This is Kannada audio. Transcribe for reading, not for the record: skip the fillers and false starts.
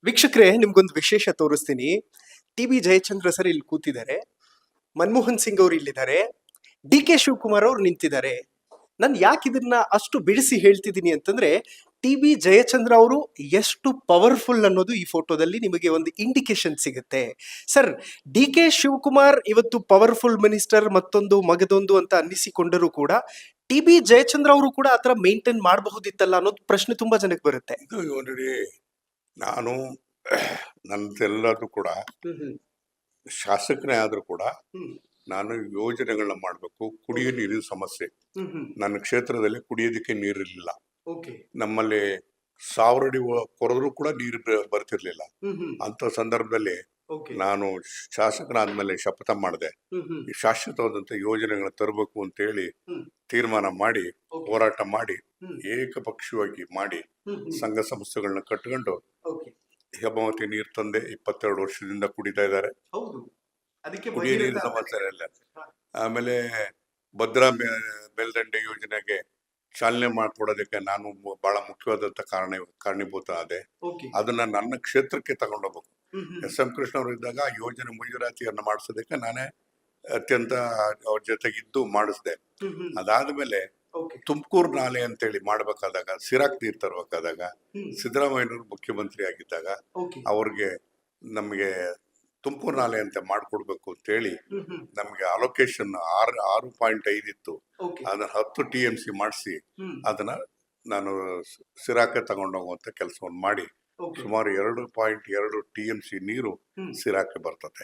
ವೀಕ್ಷಕರೇ, ನಿಮ್ಗೊಂದು ವಿಶೇಷ ತೋರಿಸ್ತೀನಿ. ಟಿ.ಬಿ. ಜಯಚಂದ್ರ ಸರ್ ಇಲ್ಲಿ ಕೂತಿದ್ದಾರೆ, ಮನಮೋಹನ್ ಸಿಂಗ್ ಅವರು ಇಲ್ಲಿದ್ದಾರೆ, ಡಿ.ಕೆ. ಶಿವಕುಮಾರ್ ಅವರು ನಿಂತಿದ್ದಾರೆ. ನಾನು ಯಾಕೆ ಇದನ್ನ ಅಷ್ಟು ಬಿಡಿಸಿ ಹೇಳ್ತಿದ್ದೀನಿ ಅಂತಂದ್ರೆ, ಟಿ.ಬಿ. ಜಯಚಂದ್ರ ಅವರು ಎಷ್ಟು ಪವರ್ಫುಲ್ ಅನ್ನೋದು ಈ ಫೋಟೋದಲ್ಲಿ ನಿಮಗೆ ಒಂದು ಇಂಡಿಕೇಶನ್ ಸಿಗುತ್ತೆ. ಸರ್, ಡಿ.ಕೆ. ಶಿವಕುಮಾರ್ ಇವತ್ತು ಪವರ್ಫುಲ್ ಮಿನಿಸ್ಟರ್, ಮತ್ತೊಂದು ಮಗದೊಂದು ಅಂತ ಅನ್ನಿಸಿಕೊಂಡರೂ ಕೂಡ ಟಿ.ಬಿ. ಜಯಚಂದ್ರ ಅವರು ಕೂಡ ಆತರ ಮೇಂಟೈನ್ ಮಾಡಬಹುದಿತ್ತಲ್ಲ ಅನ್ನೋದು ಪ್ರಶ್ನೆ ತುಂಬಾ ಜನಕ್ಕೆ ಬರುತ್ತೆ. ಇದು ನೋಡಿ, ನಾನು ನನ್ನದೆಲ್ಲದೂ ಕೂಡ ಶಾಸಕನೇ ಆದ್ರೂ ಕೂಡ ನಾನು ಯೋಜನೆಗಳನ್ನ ಮಾಡಬೇಕು. ಕುಡಿಯೋ ನೀರಿನ ಸಮಸ್ಯೆ ನನ್ನ ಕ್ಷೇತ್ರದಲ್ಲಿ ಕುಡಿಯೋದಕ್ಕೆ ನೀರಿರಲಿಲ್ಲ. ನಮ್ಮಲ್ಲಿ 1000 ಅಡಿ ಕೊರೆದ್ರೂ ಕೂಡ ನೀರು ಬರ್ತಿರ್ಲಿಲ್ಲ. ಅಂತ ಸಂದರ್ಭದಲ್ಲಿ ನಾನು ಶಾಸಕನಾದ್ಮೇಲೆ ಶಪಥ ಮಾಡಿದೆ, ಈ ಶಾಶ್ವತವಾದಂತ ಯೋಜನೆಗಳನ್ನ ತರಬೇಕು ಅಂತ ಹೇಳಿ ತೀರ್ಮಾನ ಮಾಡಿ, ಹೋರಾಟ ಮಾಡಿ, ಏಕಪಕ್ಷವಾಗಿ ಮಾಡಿ, ಸಂಘ ಸಂಸ್ಥೆಗಳನ್ನ ಕಟ್ಕೊಂಡು ಹೇಮಾವತಿ ನೀರು ತಂದೆ 22 ವರ್ಷದಿಂದ ಕುಡಿತಾ ಇದ್ದಾರೆ. ಕುಡಿಯ ನೀರಿನ ಸಮಸ್ಯೆ ಇಲ್ಲ. ಆಮೇಲೆ ಭದ್ರಾ ಮೇಲ್ದಂಡೆ ಯೋಜನೆಗೆ ಚಾಲನೆ ಮಾಡ್ಕೊಡೋದಕ್ಕೆ ನಾನು ಬಹಳ ಮುಖ್ಯವಾದಂತ ಕಾರಣೀಭೂತ ಆದೆ. ಅದನ್ನ ನನ್ನ ಕ್ಷೇತ್ರಕ್ಕೆ ತಗೊಂಡೋಗ್ಬೇಕು. ಎಸ್.ಎಂ. ಕೃಷ್ಣ ಅವರು ಇದ್ದಾಗ ಯೋಜನೆ ಮಂಜೂರಾತಿಯನ್ನ ಮಾಡಿಸೋದಕ್ಕೆ ನಾನೇ ಅತ್ಯಂತ ಅವ್ರ ಜೊತೆಗಿದ್ದು ಮಾಡಿಸ್ದೆ. ಅದಾದ್ಮೇಲೆ ತುಮಕೂರು ನಾಲೆ ಅಂತೇಳಿ ಮಾಡ್ಬೇಕಾದಾಗ, ಸಿರಾಕ್ ನೀರ್ ತರಬೇಕಾದಾಗ, ಸಿದ್ದರಾಮಯ್ಯನವರು ಮುಖ್ಯಮಂತ್ರಿ ಆಗಿದ್ದಾಗ ಅವ್ರಿಗೆ ನಮ್ಗೆ ತುಮಕೂರು ನಾಲೆ ಅಂತ ಮಾಡ್ಕೊಡ್ಬೇಕು ಅಂತ ಹೇಳಿ ನಮ್ಗೆ ಅಲೋಕೇಶನ್ 6.5 ಇತ್ತು. ಅದನ್ನ 10 TMC ಮಾಡಿಸಿ ಅದನ್ನ ನಾನು ಸಿರಾಕ್ಕೆ ತಗೊಂಡೋಗುವಂತ ಕೆಲಸವನ್ನು ಮಾಡಿ ಸುಮಾರು 2.2 TMC ನೀರು ಸಿರಾಕ್ಕೆ ಬರ್ತದೆ.